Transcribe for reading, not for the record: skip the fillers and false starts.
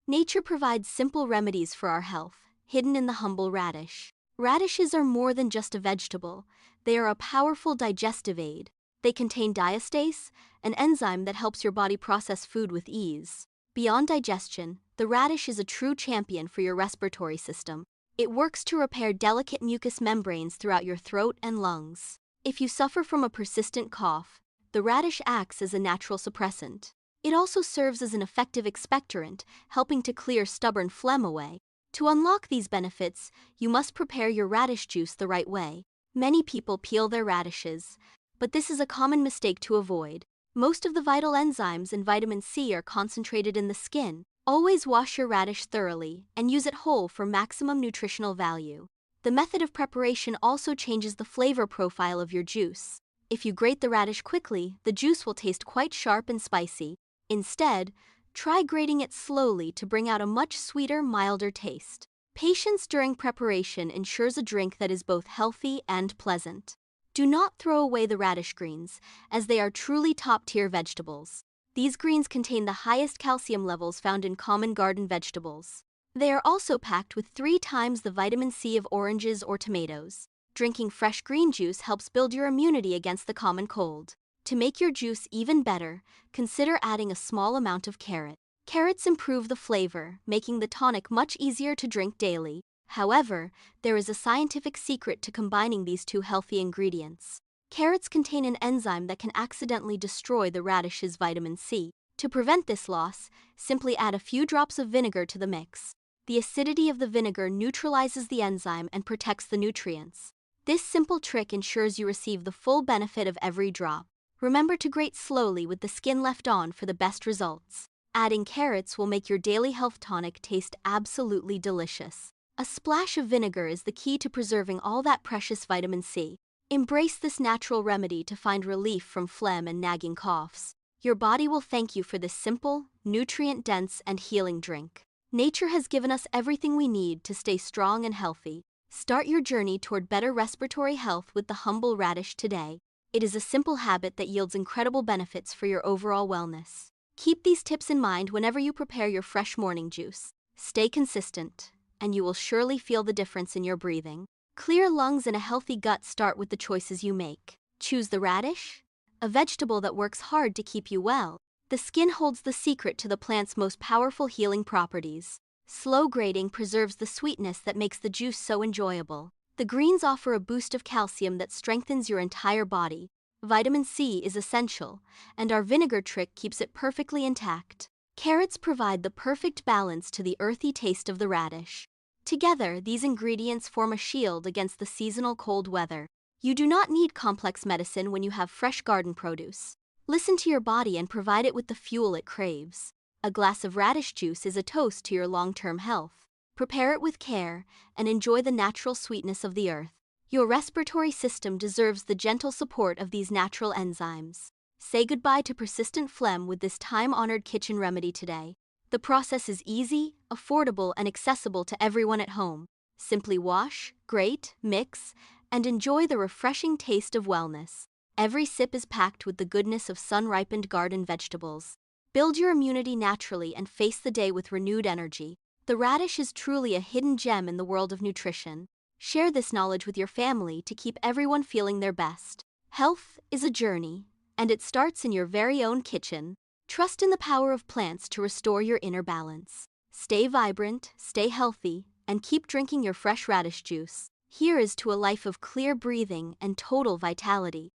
Nature provides simple remedies for our health, hidden in the humble radish. Radishes are more than just a vegetable, they are a powerful digestive aid. They contain diastase, an enzyme that helps your body process food with ease. Beyond digestion, the radish is a true champion for your respiratory system. It works to repair delicate mucous membranes throughout your throat and lungs. If you suffer from a persistent cough, the radish acts as a natural suppressant. It also serves as an effective expectorant, helping to clear stubborn phlegm away. To unlock these benefits, you must prepare your radish juice the right way. Many people peel their radishes, but this is a common mistake to avoid. Most of the vital enzymes and vitamin C are concentrated in the skin. Always wash your radish thoroughly and use it whole for maximum nutritional value. The method of preparation also changes the flavor profile of your juice. If you grate the radish quickly, the juice will taste quite sharp and spicy. Instead, try grating it slowly to bring out a much sweeter, milder taste. Patience during preparation ensures a drink that is both healthy and pleasant. Do not throw away the radish greens, as they are truly top-tier vegetables. These greens contain the highest calcium levels found in common garden vegetables. They are also packed with 3 times the vitamin C of oranges or tomatoes. Drinking fresh green juice helps build your immunity against the common cold. To make your juice even better, consider adding a small amount of carrot. Carrots improve the flavor, making the tonic much easier to drink daily. However, there is a scientific secret to combining these 2 healthy ingredients. Carrots contain an enzyme that can accidentally destroy the radish's vitamin C. To prevent this loss, simply add a few drops of vinegar to the mix. The acidity of the vinegar neutralizes the enzyme and protects the nutrients. This simple trick ensures you receive the full benefit of every drop. Remember to grate slowly with the skin left on for the best results. Adding carrots will make your daily health tonic taste absolutely delicious. A splash of vinegar is the key to preserving all that precious vitamin C. Embrace this natural remedy to find relief from phlegm and nagging coughs. Your body will thank you for this simple, nutrient-dense, and healing drink. Nature has given us everything we need to stay strong and healthy. Start your journey toward better respiratory health with the humble radish today. It is a simple habit that yields incredible benefits for your overall wellness. Keep these tips in mind whenever you prepare your fresh morning juice. Stay consistent, and you will surely feel the difference in your breathing. Clear lungs and a healthy gut start with the choices you make. Choose the radish, a vegetable that works hard to keep you well. The skin holds the secret to the plant's most powerful healing properties. Slow grating preserves the sweetness that makes the juice so enjoyable. The greens offer a boost of calcium that strengthens your entire body. Vitamin C is essential, and our vinegar trick keeps it perfectly intact. Carrots provide the perfect balance to the earthy taste of the radish. Together, these ingredients form a shield against the seasonal cold weather. You do not need complex medicine when you have fresh garden produce. Listen to your body and provide it with the fuel it craves. A glass of radish juice is a toast to your long-term health. Prepare it with care and enjoy the natural sweetness of the earth. Your respiratory system deserves the gentle support of these natural enzymes. Say goodbye to persistent phlegm with this time-honored kitchen remedy today. The process is easy, affordable, and accessible to everyone at home. Simply wash, grate, mix, and enjoy the refreshing taste of wellness. Every sip is packed with the goodness of sun-ripened garden vegetables. Build your immunity naturally and face the day with renewed energy. The radish is truly a hidden gem in the world of nutrition. Share this knowledge with your family to keep everyone feeling their best. Health is a journey, and it starts in your very own kitchen. Trust in the power of plants to restore your inner balance. Stay vibrant, stay healthy, and keep drinking your fresh radish juice. Here is to a life of clear breathing and total vitality.